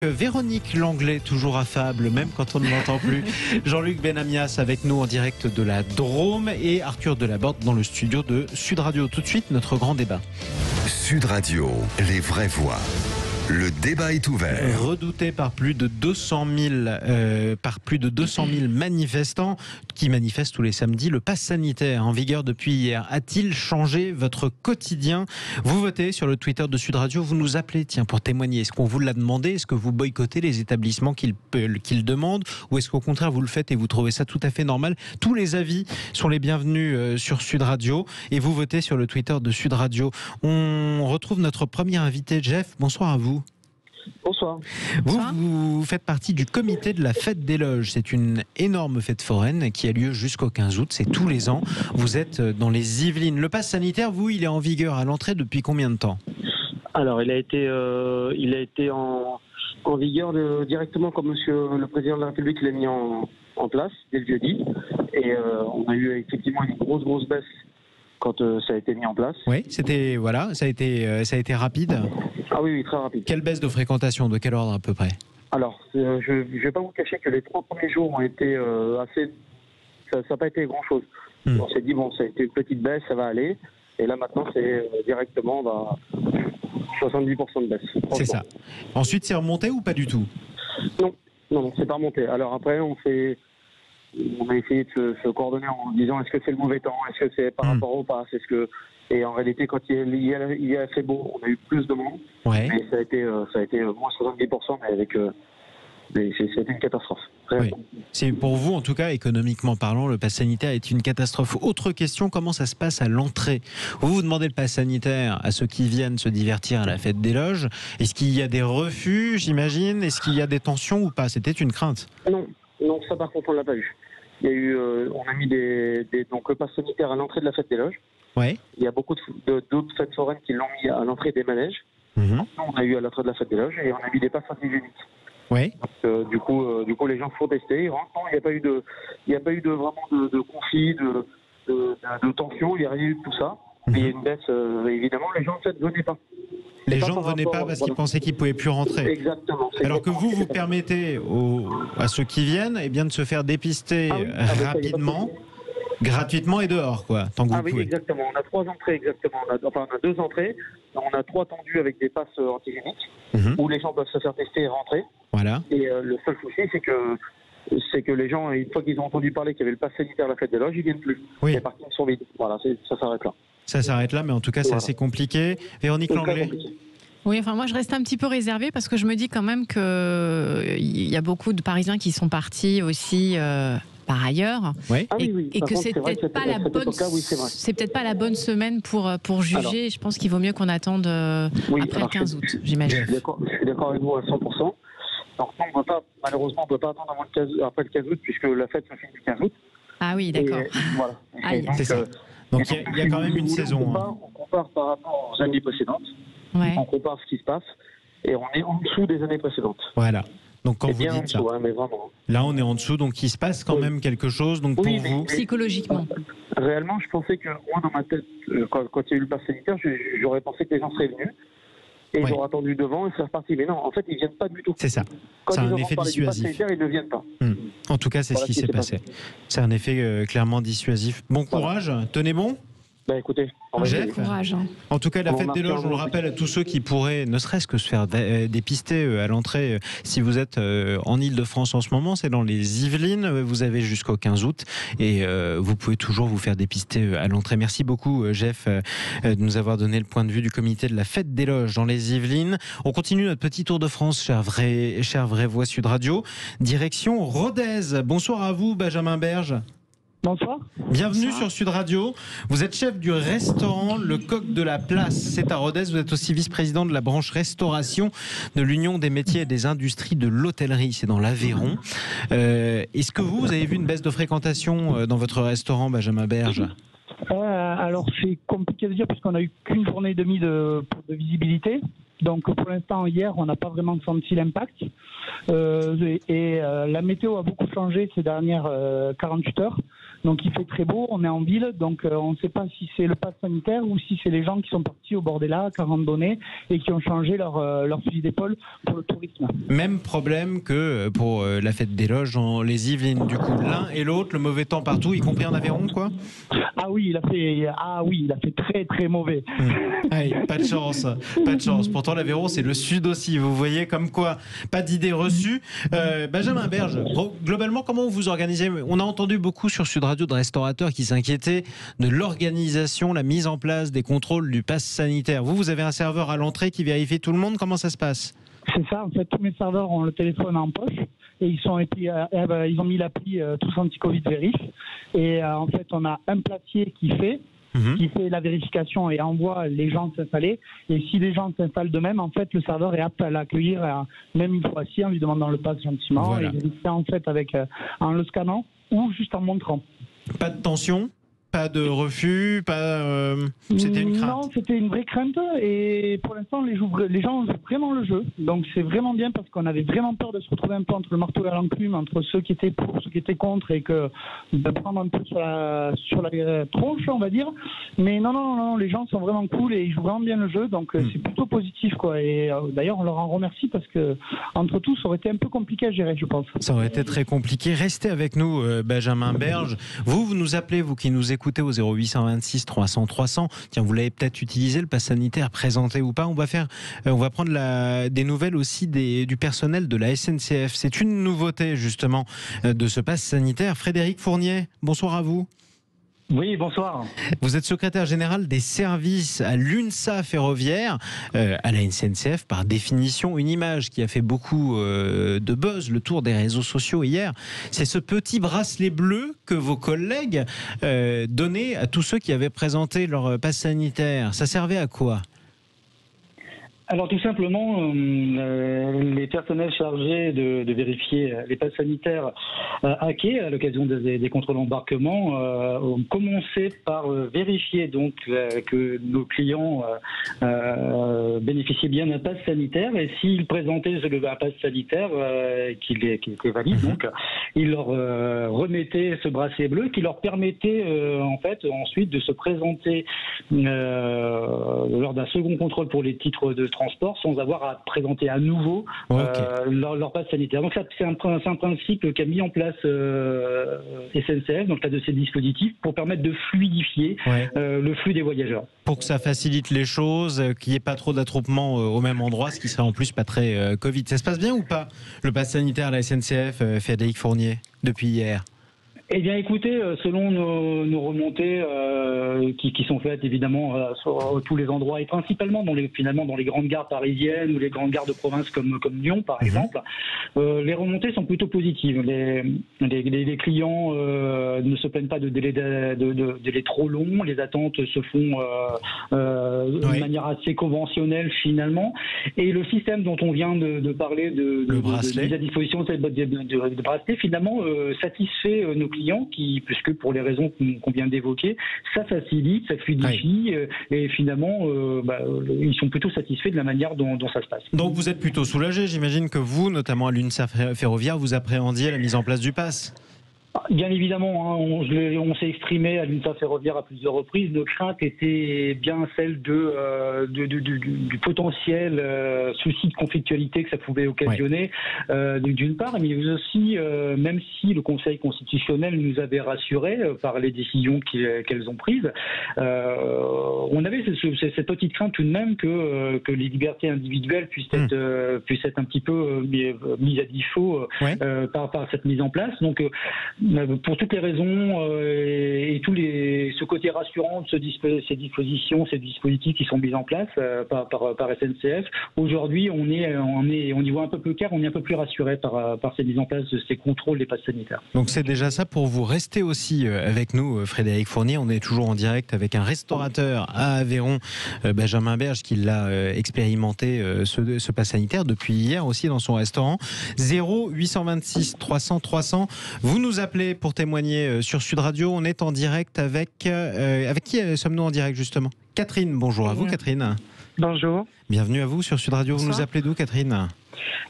Véronique Langlais, toujours affable, même quand on ne l'entend plus. Jean-Luc Benamias avec nous en direct de la Drôme et Arthur Delaborde dans le studio de Sud Radio. Tout de suite, notre grand débat. Sud Radio, les vraies voix. Le débat est ouvert. Redouté par plus de 200 000 manifestants qui manifestent tous les samedis, le pass sanitaire en vigueur depuis hier a-t-il changé votre quotidien? Vous votez sur le Twitter de Sud Radio, vous nous appelez pour témoigner. Est-ce qu'on vous l'a demandé? Est-ce que vous boycottez les établissements qu'il demande? Ou est-ce qu'au contraire vous le faites et vous trouvez ça tout à fait normal? Tous les avis sont les bienvenus sur Sud Radio et vous votez sur le Twitter de Sud Radio. On retrouve notre premier invité, Jeff. Bonsoir à vous. Bonsoir. Vous faites partie du comité de la fête des loges. C'est une énorme fête foraine qui a lieu jusqu'au 15 août. C'est tous les ans. Vous êtes dans les Yvelines. Le pass sanitaire, il est en vigueur à l'entrée depuis combien de temps? Alors, il a été en vigueur directement comme Monsieur le Président de la République l'a mis en place dès le jeudi. Et on a eu effectivement une grosse baisse quand ça a été mis en place. Oui, ça a été rapide. Ah oui, très rapide. Quelle baisse de fréquentation? De quel ordre à peu près? Alors, je ne vais pas vous cacher que les 3 premiers jours ont été assez... Ça n'a pas été grand-chose. On s'est dit, ça a été une petite baisse, ça va aller. Et là, maintenant, c'est directement 70% de baisse. C'est ça. Ensuite, c'est remonté ou pas du tout? Non, c'est pas remonté. Alors après, on a essayé de se coordonner en disant est-ce que c'est le mauvais temps, est-ce que c'est par rapport au pass, et en réalité quand il y a fait beau, on a eu plus de monde. Ouais. Mais ça a été moins 70%, mais c'était une catastrophe. Oui. C'est pour vous, en tout cas, économiquement parlant, le pass sanitaire est une catastrophe. Autre question, comment ça se passe à l'entrée? Vous demandez le pass sanitaire à ceux qui viennent se divertir à la fête des loges. Est-ce qu'il y a des refus, j'imagine? Est-ce qu'il y a des tensions ou pas? C'était une crainte. Non, ça par contre on l'a pas eu. Il y a eu, on a mis donc le pass sanitaire à l'entrée de la fête des loges. Ouais. Il y a beaucoup d'autres fêtes foraines qui l'ont mis à l'entrée des manèges. Nous, on a eu à l'entrée de la fête des loges et on a mis des passes antigéniques. Ouais. Donc, du coup, les gens font tester. Ils rentrent. Il n'y a pas eu vraiment de conflit, de tension. Il n'y a rien eu de tout ça. Mais il y a une baisse. Évidemment, les gens en fait venaient pas. Les gens ne venaient pas parce qu'ils pensaient qu'ils ne pouvaient plus rentrer. Exactement. Alors que vous permettez à ceux qui viennent de se faire dépister rapidement, gratuitement et dehors, tant que vous pouvez. Oui, exactement. On a 3 entrées, exactement. On a 2 entrées. On a 3 tendus avec des passes antigéniques où les gens peuvent se faire tester et rentrer. Voilà. Et le seul souci, c'est que les gens, une fois qu'ils ont entendu parler qu'il y avait le pass sanitaire à la fête des loges, ils viennent plus. Oui. Les parkings sont vides. Voilà, ça s'arrête là. Ça s'arrête là, mais en tout cas, c'est assez compliqué. Véronique Langlais. Oui, moi je reste un petit peu réservée parce que je me dis quand même qu'il y a beaucoup de Parisiens qui sont partis aussi par ailleurs. Oui. Et que c'est peut-être pas la bonne semaine pour juger. Alors, je pense qu'il vaut mieux qu'on attende après le 15 août, j'imagine. Je suis d'accord avec vous à 100%. Donc malheureusement, on ne peut pas attendre après le 15 août puisque la fête se finit le 15 août. Ah oui, d'accord. Voilà. C'est ça. Donc il y a quand même une saison. On compare par rapport aux années précédentes. Ouais. On compare ce qui se passe et on est en dessous des années précédentes. Voilà. Donc quand vous dites ça, mais vraiment. Là on est en dessous, donc il se passe quand même quelque chose. Donc pour vous, psychologiquement. Réellement, je pensais que moi dans ma tête, quand il y a eu le pass sanitaire, j'aurais pensé que les gens seraient venus et ils auraient attendu devant et c'est reparti. Mais non, en fait, ils viennent pas du tout. C'est ça. C'est un effet dissuasif. Ils ne viennent pas. En tout cas, c'est ce qui s'est passé. C'est un effet clairement dissuasif. Bon courage, tenez bon. Écoutez, courage. En tout cas, la fête des loges, on le rappelle à tous ceux qui pourraient, ne serait-ce que se faire dépister à l'entrée, si vous êtes en Ile-de-France en ce moment, c'est dans les Yvelines, vous avez jusqu'au 15 août et vous pouvez toujours vous faire dépister à l'entrée. Merci beaucoup, Jeff, de nous avoir donné le point de vue du comité de la fête des loges dans les Yvelines. On continue notre petit tour de France, cher vrai voix Sud Radio. Direction Rodez. Bonsoir à vous, Benjamin Berge. Bonsoir. Bienvenue sur Sud Radio. Vous êtes chef du restaurant Le Coq de la Place. C'est à Rodez. Vous êtes aussi vice-président de la branche restauration de l'Union des métiers et des industries de l'hôtellerie. C'est dans l'Aveyron. Est-ce que vous avez vu une baisse de fréquentation dans votre restaurant, Benjamin Berge? Alors c'est compliqué de dire puisqu'on n'a eu qu'une journée et demie de visibilité. Donc pour l'instant, hier, on n'a pas vraiment senti l'impact. La météo a beaucoup changé ces dernières 48 heures. Donc il fait très beau, on est en ville, donc on ne sait pas si c'est le pass sanitaire ou si c'est les gens qui sont partis au bord des lacs à randonner et qui ont changé leur fusil d'épaule pour le tourisme. Même problème que pour la fête des loges dans les Yvelines. Du coup, l'un et l'autre, le mauvais temps partout, y compris en Aveyron, quoi. Ah oui, il a fait très très mauvais. Allez, pas de chance. Pourtant, l'Aveyron, c'est le sud aussi. Vous voyez, comme quoi, pas d'idée reçue. Benjamin Berge, globalement, comment vous organisez? On a entendu beaucoup sur Sud Radio de restaurateurs qui s'inquiétaient de l'organisation, la mise en place des contrôles du pass sanitaire. Vous avez un serveur à l'entrée qui vérifie tout le monde. Comment ça se passe? C'est ça, en fait, tous mes serveurs ont le téléphone en poche et ils ont mis l'appli Tous Anti-Covid Vérif. Et en fait, on a un placier qui fait la vérification et envoie les gens s'installer. Et si les gens s'installent d'eux-mêmes, en fait, le serveur est apte à l'accueillir même une fois assis en lui demandant le pass gentiment. Voilà. Et il fait en fait en le scannant ou juste en montrant. Pas de tension? Pas de refus, c'était une crainte. Non, c'était une vraie crainte et pour l'instant les gens jouent vraiment le jeu. Donc c'est vraiment bien parce qu'on avait vraiment peur de se retrouver un peu entre le marteau et l'enclume, entre ceux qui étaient pour, ceux qui étaient contre et de prendre un peu sur la tronche, on va dire. Mais non, les gens sont vraiment cool et ils jouent vraiment bien le jeu, donc c'est plutôt positif, quoi. Et d'ailleurs on leur en remercie parce que entre tous ça aurait été un peu compliqué à gérer, je pense. Ça aurait été très compliqué. Restez avec nous, Benjamin Berge. Vous nous appelez, vous qui nous écoutez au 0826 300 300. Tiens, vous l'avez peut-être utilisé, le pass sanitaire, présenté ou pas. On va prendre des nouvelles aussi du personnel de la SNCF. C'est une nouveauté justement de ce pass sanitaire. Frédéric Fournier, bonsoir à vous. Oui, bonsoir. Vous êtes secrétaire général des services à l'UNSA ferroviaire, à la SNCF, par définition, une image qui a fait beaucoup de buzz le tour des réseaux sociaux hier. C'est ce petit bracelet bleu que vos collègues donnaient à tous ceux qui avaient présenté leur passe sanitaire. Ça servait à quoi ? Alors tout simplement, les personnels chargés de vérifier les passes sanitaires à quai à l'occasion des contrôles d'embarquement ont commencé par vérifier donc que nos clients bénéficiaient bien d'un pass sanitaire et s'ils présentaient un pass sanitaire qui était valide, donc ils leur remettaient ce bracelet bleu qui leur permettait en fait ensuite de se présenter lors d'un second contrôle pour les titres de transport sans avoir à présenter à nouveau leur passe sanitaire. Donc ça, c'est un principe qu'a mis en place SNCF dans le cadre de ces dispositifs pour permettre de fluidifier le flux des voyageurs. Pour que ça facilite les choses, qu'il n'y ait pas trop d'attroupement au même endroit, ce qui serait en plus pas très Covid. Ça se passe bien ou pas, le passe sanitaire à la SNCF, Frédéric Fournier, depuis hier ? Eh bien, écoutez, selon nos remontées qui sont faites évidemment sur tous les endroits et principalement dans les grandes gares parisiennes ou les grandes gares de province comme Lyon par exemple, les remontées sont plutôt positives. Les clients ne se plaignent pas de délais trop longs. Les attentes se font de manière assez conventionnelle finalement. Et le système dont on vient de parler de mise à disposition de bracelet finalement satisfait nos clients puisque pour les raisons qu'on vient d'évoquer, ça facilite, ça fluidifie et finalement ils sont plutôt satisfaits de la manière dont ça se passe. Donc vous êtes plutôt soulagé, j'imagine que vous, notamment à l'UNSA ferroviaire, vous appréhendiez la mise en place du pass. Bien évidemment, on s'est exprimé à l'UNSA ferroviaire à plusieurs reprises. Nos craintes étaient bien celles du potentiel souci de conflictualité que ça pouvait occasionner, d'une part, mais aussi, même si le Conseil constitutionnel nous avait rassurés par les décisions qu'elles ont prises, on avait cette petite crainte tout de même que les libertés individuelles puissent être un petit peu mises à défaut par cette mise en place. Donc, pour toutes les raisons et ce côté rassurant de ces dispositions, ces dispositifs qui sont mis en place par SNCF, aujourd'hui on y voit un peu plus clair, on est un peu plus rassuré par ces mises en place de ces contrôles des passes sanitaires. Donc c'est déjà ça pour vous. Restez aussi avec nous, Frédéric Fournier. On est toujours en direct avec un restaurateur à Aveyron, Benjamin Berge, qui l'a expérimenté ce pass sanitaire depuis hier aussi dans son restaurant. 0826 300 300. Vous nous appelez pour témoigner sur Sud Radio. On est en direct avec qui sommes-nous en direct justement ? Catherine, bonjour à vous Catherine. Bonjour. Bienvenue à vous sur Sud Radio. Bonsoir. Vous nous appelez d'où, Catherine?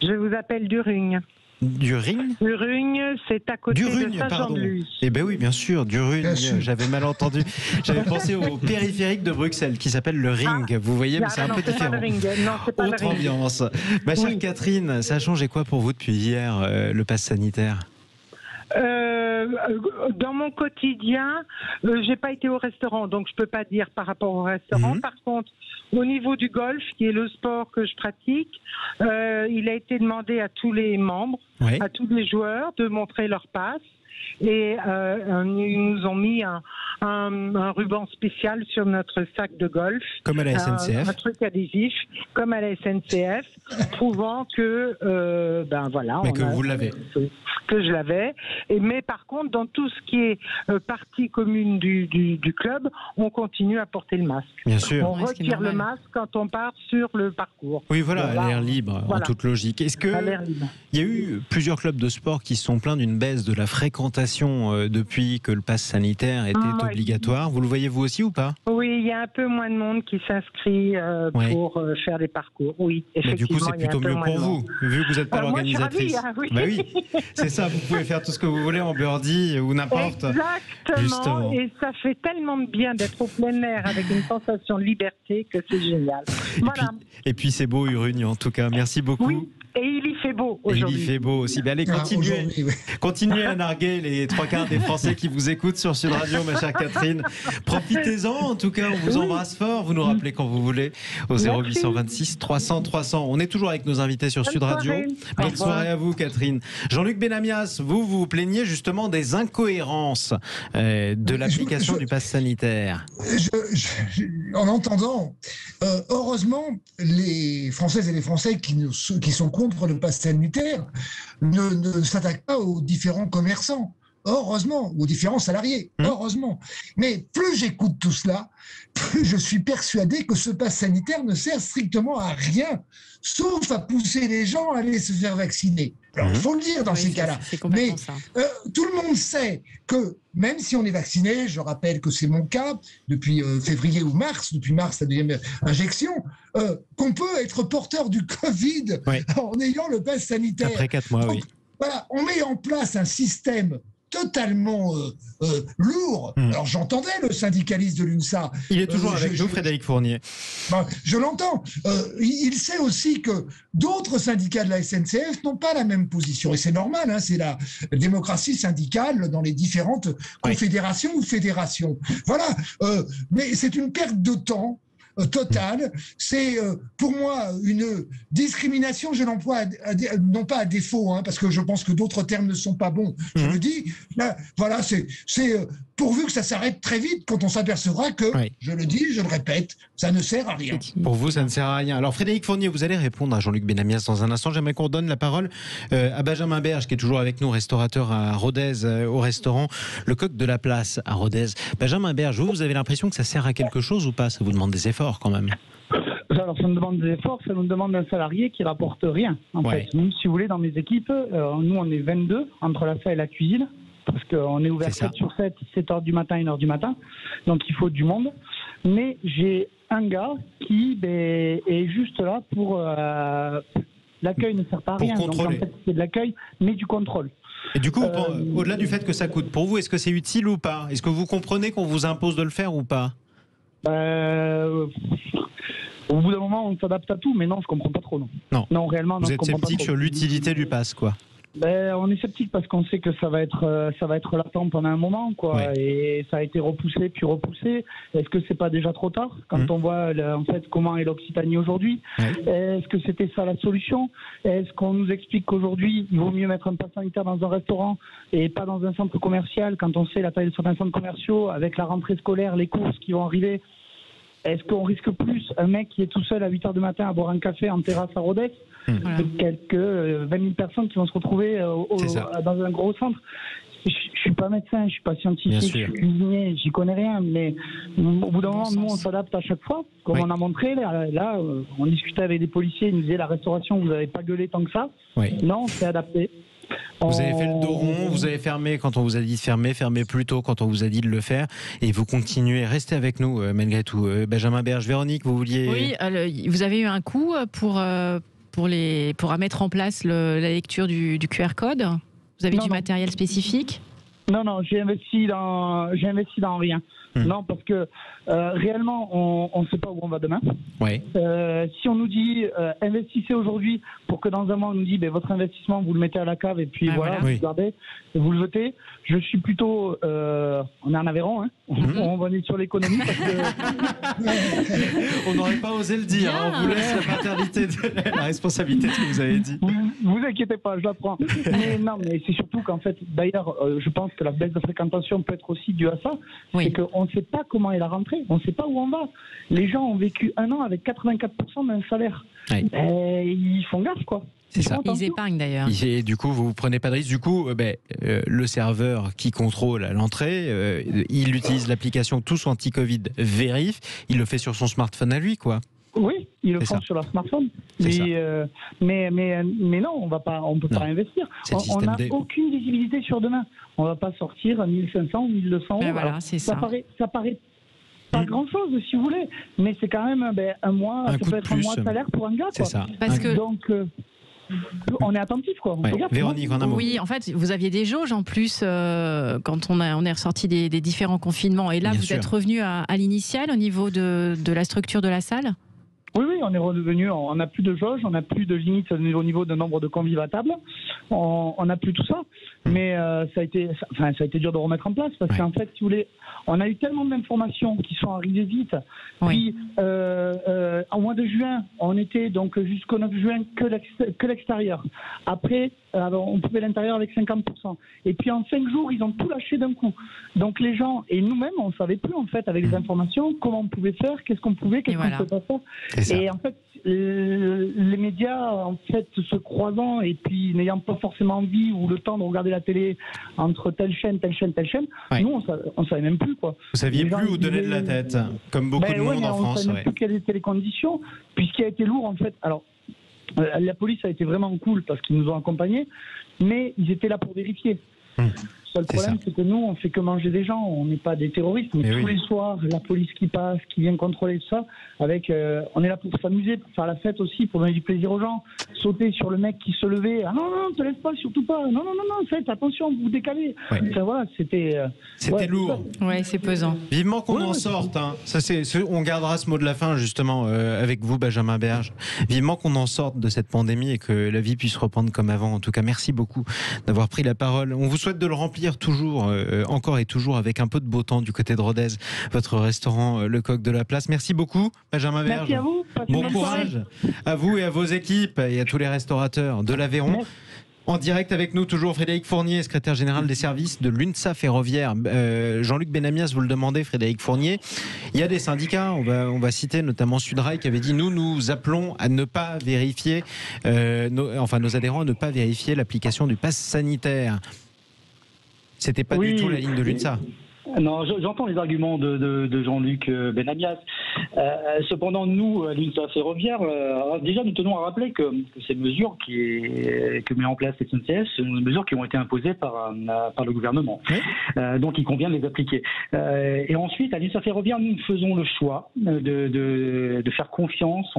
Je vous appelle du Rugne. Du Rugne? Du Rugne, c'est à côté de Saint-Jean-de-Luz. Eh bien oui, bien sûr, du Rugne, j'avais mal entendu. J'avais pensé au périphérique de Bruxelles qui s'appelle le Ring. Vous voyez, mais c'est un peu différent. Pas le Ring. Non, c'est pas Autre le Ring. ambiance. Ma chère Catherine, ça a changé quoi pour vous depuis hier, le pass sanitaire? Dans mon quotidien, j'ai pas été au restaurant, donc je peux pas dire par rapport au restaurant. Par contre, au niveau du golf, qui est le sport que je pratique, il a été demandé à tous les membres, à tous les joueurs, de montrer leur passe. Et ils nous ont mis un ruban spécial sur notre sac de golf. Comme à la SNCF. Un truc adhésif, comme à la SNCF, prouvant que, vous l'avez. Que je l'avais. Mais par contre, dans tout ce qui est partie commune du club, on continue à porter le masque. Bien sûr. On retire le masque quand on part sur le parcours. Oui, voilà, à l'air libre, en toute logique. Est-ce que il y a eu plusieurs clubs de sport qui se sont plaints d'une baisse de la fréquentation depuis que le pass sanitaire était obligatoire? Vous le voyez vous aussi ou pas? Oui, il y a un peu moins de monde qui s'inscrit pour faire des parcours. Oui, effectivement. Du coup, c'est plutôt mieux pour vous, vu que vous n'êtes pas l'organisatrice. Moi, je suis ravie, oui. C'est ça, vous pouvez faire tout ce que vous voulez en birdie ou n'importe. Exactement. Justement. Et ça fait tellement de bien d'être au plein air avec une sensation de liberté que c'est génial. Voilà. Et puis c'est beau, Urugne, en tout cas. Merci beaucoup. Oui. Et il y fait beau aujourd'hui. Il y fait beau aussi. Allez, continuez à narguer les 3/4 des Français qui vous écoutent sur Sud Radio, ma chère Catherine. Profitez-en, en tout cas, on vous embrasse fort. Vous nous rappelez quand vous voulez au 0826 300 300. On est toujours avec nos invités sur Sud Radio. Bonne soirée à vous, Catherine. Jean-Luc Benamias, vous plaignez justement des incohérences de l'application du pass sanitaire. En entendant, heureusement, les Françaises et les Français qui sont contre le pass sanitaire ne s'attaquent pas aux différents commerçants. Heureusement, aux différents salariés, heureusement. Mais plus j'écoute tout cela, plus je suis persuadé que ce pass sanitaire ne sert strictement à rien, sauf à pousser les gens à aller se faire vacciner. Alors, il faut le dire dans ces cas-là. Mais tout le monde sait que même si on est vacciné, je rappelle que c'est mon cas depuis février ou mars, depuis mars la deuxième injection, qu'on peut être porteur du Covid en ayant le pass sanitaire. Après 4 mois, donc, voilà, on met en place un système totalement lourd. Alors j'entendais le syndicaliste de l'UNSA. Il est toujours avec nous, Frédéric Fournier. Je l'entends. Il sait aussi que d'autres syndicats de la SNCF n'ont pas la même position. Et c'est normal, hein, c'est la démocratie syndicale dans les différentes confédérations ou fédérations. Voilà. Mais c'est une perte de temps totale. C'est pour moi une discrimination, je l'emploie non pas à défaut, parce que je pense que d'autres termes ne sont pas bons, je le dis, là, voilà, c'est pourvu que ça s'arrête très vite quand on s'apercevra que, je le dis, je le répète, ça ne sert à rien. Pour vous, ça ne sert à rien. Alors Frédéric Fournier, vous allez répondre à Jean-Luc Benamias dans un instant. J'aimerais qu'on donne la parole à Benjamin Berge, qui est toujours avec nous, restaurateur à Rodez, au restaurant Le Coq de la Place à Rodez. Benjamin Berge, vous avez l'impression que ça sert à quelque chose ou pas? Ça vous demande des efforts quand même. Alors ça nous demande des efforts, ça nous demande un salarié qui rapporte rien. En fait, nous, si vous voulez, dans mes équipes, nous on est 22 entre la salle et la cuisine, parce qu'on est ouvert 7 sur 7, 7h du matin, 1h du matin, donc il faut du monde. Mais j'ai un gars qui est juste là pour... l'accueil ne sert pas à rien, donc en fait c'est de l'accueil, mais du contrôle. Et du coup, au-delà du fait que ça coûte, pour vous, est-ce que c'est utile ou pas? Est-ce que vous comprenez qu'on vous impose de le faire ou pas? Au bout d'un moment, on s'adapte à tout, mais non, je comprends pas trop. Non, réellement, non. Vous êtes sceptique sur l'utilité du pass, quoi? On est sceptique parce qu'on sait que ça va être latent pendant un moment, quoi. Et ça a été repoussé puis repoussé. Est-ce que c'est pas déjà trop tard quand on voit en fait comment est l'Occitanie aujourd'hui? Est-ce que c'était ça la solution? Est-ce qu'on nous explique qu'aujourd'hui il vaut mieux mettre un pass sanitaire dans un restaurant et pas dans un centre commercial quand on sait la taille de certains centres commerciaux avec la rentrée scolaire, les courses qui vont arriver? Est-ce qu'on risque plus un mec qui est tout seul à 8h du matin à boire un café en terrasse à Rodez que quelques 20 000 personnes qui vont se retrouver dans un gros centre? Je suis pas médecin, je suis pas scientifique, je suis cuisinier, j'y connais rien, mais au bout d'un moment, nous on s'adapte à chaque fois, comme on a montré. Là, on discutait avec des policiers, ils nous disaient la restauration, vous n'avez pas gueulé tant que ça. Non, on s'est adapté. Vous avez fait le dos rond, vous avez fermé quand on vous a dit de fermer, fermé plus tôt quand on vous a dit de le faire, et vous continuez. Restez avec nous malgré tout. Benjamin Berge, Véronique, vous vouliez... Oui, vous avez eu un coup pour mettre en place la lecture du QR code. Vous avez du matériel spécifique? Non, j'ai investi dans rien. Non, parce que réellement, on ne sait pas où on va demain. Ouais. Si on nous dit investissez aujourd'hui pour que dans un mois on nous dit votre investissement vous le mettez à la cave et puis voilà. Vous gardez et vous le jetez. Je suis plutôt on est en Aveyron, hein. On va aller sur l'économie parce que on n'aurait pas osé le dire. Hein, on vous laisse la paternité, la responsabilité de ce que vous avez dit. Vous inquiétez pas, je l'apprends. mais c'est surtout qu'en fait, d'ailleurs, je pense que la baisse de fréquentation peut être aussi due à ça. Oui. C'est qu'on ne sait pas comment est la rentrée, on ne sait pas où on va. Les gens ont vécu un an avec 84% d'un salaire. Oui. Ils font gaffe, quoi. C'est ça. Ils épargnent d'ailleurs. Et du coup, vous ne prenez pas de risque. Du coup, le serveur qui contrôle à l'entrée, il utilise l'application Tous Anti-Covid Vérif. Il le fait sur son smartphone à lui, quoi. Oui, ils le font sur leur smartphone. Mais non, on peut pas investir. On n'a aucune visibilité sur demain. On ne va pas sortir à 1500 ou 1200 euros. Voilà, ça paraît pas grand-chose, si vous voulez, mais c'est quand même un mois, ça peut être un mois de salaire pour un gars. C'est ça. Donc, on est attentif, quoi. Véronique, en un mot. Oui, en fait, vous aviez des jauges en plus quand on est ressorti des différents confinements. Et là, vous êtes revenu à l'initial au niveau de la structure de la salle? Oui, on est revenu, on n'a plus de jauge, on n'a plus de limite au niveau de nombre de convives à table, on n'a plus tout ça, mais ça a été dur de remettre en place, parce qu'en fait, si vous voulez, on a eu tellement d'informations qui sont arrivées vite, puis au mois de juin, on était donc jusqu'au 9 juin que l'extérieur. Après, on pouvait l'intérieur avec 50%. Et puis en 5 jours, ils ont tout lâché d'un coup. Donc les gens, et nous-mêmes, on ne savait plus en fait, avec les informations, comment on pouvait faire, qu'est-ce qu'on pouvait, qu'est-ce qu'on ne pouvait pas faire. Et en fait, les médias, en fait, se croisant et puis n'ayant pas forcément envie ou le temps de regarder la télé entre telle chaîne, nous, on ne savait même plus, quoi. Vous saviez plus où donner de la tête, comme beaucoup de monde en France. On ne savait même plus quelles étaient les conditions. Puis ce qui a été lourd, en fait, alors, la police a été vraiment cool parce qu'ils nous ont accompagnés, mais ils étaient là pour vérifier. Le seul problème, c'est que nous, on fait que manger des gens, on n'est pas des terroristes, mais tous les soirs, la police qui passe, qui vient contrôler tout ça, on est là pour s'amuser, pour faire la fête aussi, pour donner du plaisir aux gens, sauter sur le mec qui se levait, ah non, te lève pas, surtout pas, non, faites attention, vous vous décalez. Enfin, voilà, c'était lourd. Ouais, c'est pesant. Vivement qu'on en sorte, hein. On gardera ce mot de la fin justement avec vous, Benjamin Berge. Vivement qu'on en sorte de cette pandémie et que la vie puisse reprendre comme avant. En tout cas, merci beaucoup d'avoir pris la parole. On vous souhaite de le remplir toujours, encore et toujours avec un peu de beau temps du côté de Rodez, votre restaurant Le Coq de la Place. Merci beaucoup, Benjamin Berge. Merci à vous. Bon courage à vous et à vos équipes et à tous les restaurateurs de l'Aveyron. En direct avec nous, toujours Frédéric Fournier, secrétaire général des services de l'UNSA ferroviaire. Jean-Luc Benamias, vous le demandez, Frédéric Fournier. Il y a des syndicats, on va citer notamment Sudrail, qui avait dit nous appelons à ne pas vérifier, nos adhérents à ne pas vérifier l'application du pass sanitaire. C'était pas du tout la ligne de l'UNSA. Non, j'entends les arguments de Jean-Luc Benamias. Cependant, nous, à l'UNSA ferroviaire, déjà nous tenons à rappeler que ces mesures que met en place la SNCF sont des mesures qui ont été imposées par le gouvernement. Oui. Donc il convient de les appliquer. Et ensuite, à l'UNSA ferroviaire, nous faisons le choix de faire confiance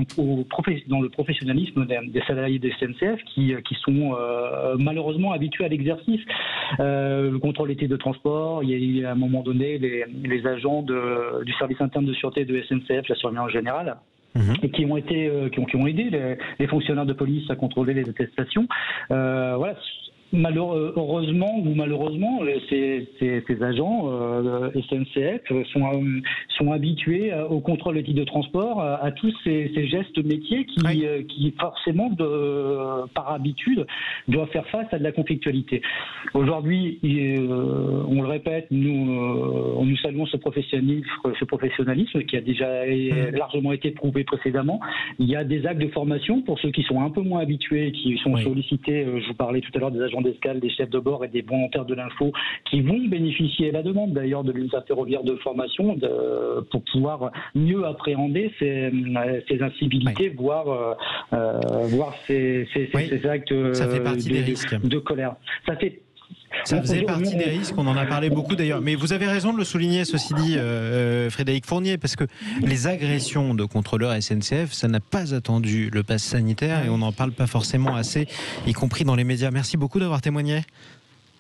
dans le professionnalisme des salariés de SNCF qui sont malheureusement habitués à l'exercice. Le contrôle des titres de transport, il y a à un moment donné les agents du service interne de sûreté de SNCF, la surveillance générale, et qui ont aidé les fonctionnaires de police à contrôler les attestations. Voilà. Heureusement ou malheureusement, ces agents SNCF sont habitués au contrôle des titres de transport, à tous ces gestes métiers qui forcément, par habitude, doivent faire face à de la conflictualité. Aujourd'hui, on le répète, nous saluons ce professionnalisme qui a déjà largement été prouvé précédemment. Il y a des actes de formation pour ceux qui sont un peu moins habitués, qui sont sollicités. Je vous parlais tout à l'heure des agents agents d'escale, des chefs de bord et des volontaires de l'info qui vont bénéficier à la demande d'ailleurs de l'UNSA ferroviaire de formation pour pouvoir mieux appréhender ces incivilités, voire ces actes ça fait partie des risques de colère. Ça faisait partie des risques, on en a parlé beaucoup d'ailleurs. Mais vous avez raison de le souligner, ceci dit, Frédéric Fournier, parce que les agressions de contrôleurs SNCF, ça n'a pas attendu le pass sanitaire et on n'en parle pas forcément assez, y compris dans les médias. Merci beaucoup d'avoir témoigné.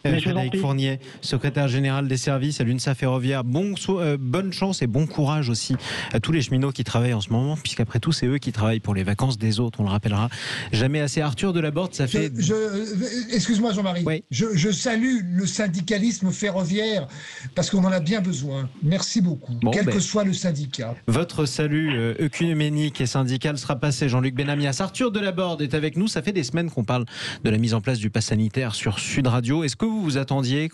Frédéric Fournier, secrétaire général des services à l'UNSA ferroviaire. Bonne chance et bon courage aussi à tous les cheminots qui travaillent en ce moment, puisqu'après tout, c'est eux qui travaillent pour les vacances des autres, on le rappellera. Jamais assez. Arthur Delaborde, ça fait... Excuse-moi Jean-Marie, oui. je salue le syndicalisme ferroviaire, parce qu'on en a bien besoin. Merci beaucoup, quel que soit le syndicat. Votre salut œcuménique et syndical sera passé, Jean-Luc Benamias. Arthur Delaborde est avec nous, ça fait des semaines qu'on parle de la mise en place du pass sanitaire sur Sud Radio. Est-ce que vous vous attendiez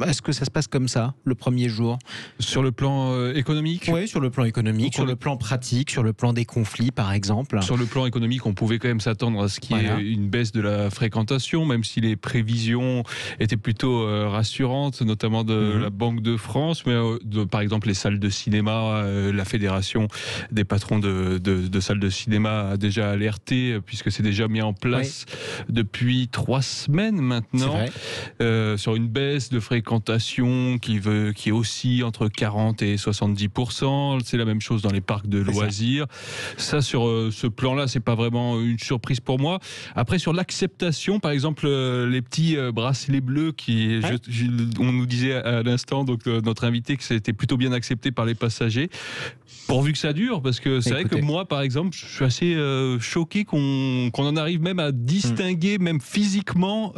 à ce que ça se passe comme ça, le premier jour? Sur le plan économique? Oui, sur le plan économique, sur le plan pratique, sur le plan des conflits, par exemple. Sur le plan économique, on pouvait quand même s'attendre à ce qu'il y ait une baisse de la fréquentation, même si les prévisions étaient plutôt rassurantes, notamment de la Banque de France, mais par exemple les salles de cinéma, la Fédération des patrons de salles de cinéma a déjà alerté, puisque c'est déjà mis en place depuis 3 semaines maintenant. Sur une baisse de fréquentation qui oscille entre 40 et 70%. C'est la même chose dans les parcs de loisirs. Ça, sur ce plan-là, c'est pas vraiment une surprise pour moi. Après, sur l'acceptation, par exemple, les petits bracelets bleus on nous disait à l'instant, donc notre invité, que c'était plutôt bien accepté par les passagers. Pourvu que ça dure, parce que c'est vrai que moi, par exemple, je suis assez choqué qu'on en arrive même à distinguer, même physiquement,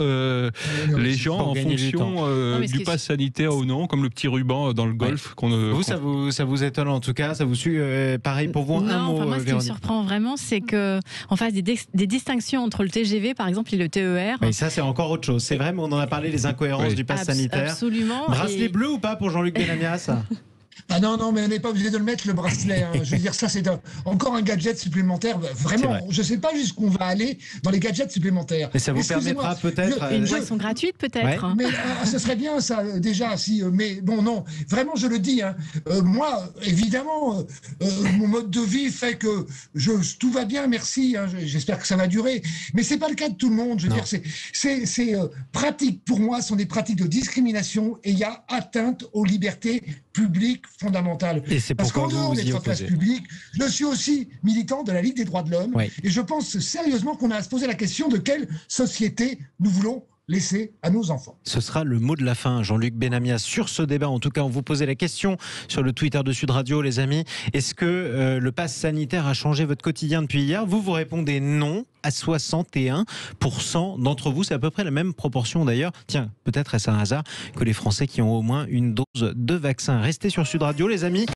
les gens en fonction du pass sanitaire ou non, comme le petit ruban dans le golf. Ça vous étonne en tout cas, ça vous suit pareil pour vous? Moi, ce qui me surprend vraiment, c'est qu'on fasse des distinctions entre le TGV, par exemple, et le TER. Mais ça, c'est encore autre chose. C'est vrai, mais on en a parlé, les incohérences du pass sanitaire. Absolument. Bracelet bleu ou pas pour Jean-Luc Benamias? Ah non, mais on n'est pas obligé de le mettre, le bracelet. Hein. Je veux dire, ça, c'est encore un gadget supplémentaire. Vraiment, je ne sais pas jusqu'où on va aller dans les gadgets supplémentaires. Mais ça vous permettra peut-être... Une boisson gratuite, peut-être. Mais ce serait bien, ça, déjà. Mais bon, non, vraiment, je le dis. Hein. Moi, évidemment, mon mode de vie fait que tout va bien, merci. Hein, j'espère que ça va durer. Mais ce n'est pas le cas de tout le monde. Je veux dire, c'est pratique. Pour moi, ce sont des pratiques de discrimination et il y a atteinte aux libertés publiques fondamentale. Parce qu'en dehors des places publiques, je suis aussi militant de la Ligue des droits de l'homme et je pense sérieusement qu'on a à se poser la question de quelle société nous voulons laisser à nos enfants. Ce sera le mot de la fin, Jean-Luc Benamias, sur ce débat. En tout cas, on vous posait la question sur le Twitter de Sud Radio, les amis. Est-ce que le pass sanitaire a changé votre quotidien depuis hier? Vous répondez non à 61% d'entre vous. C'est à peu près la même proportion d'ailleurs. Tiens, peut-être est-ce un hasard que les Français qui ont au moins une dose de vaccin. Restez sur Sud Radio, les amis.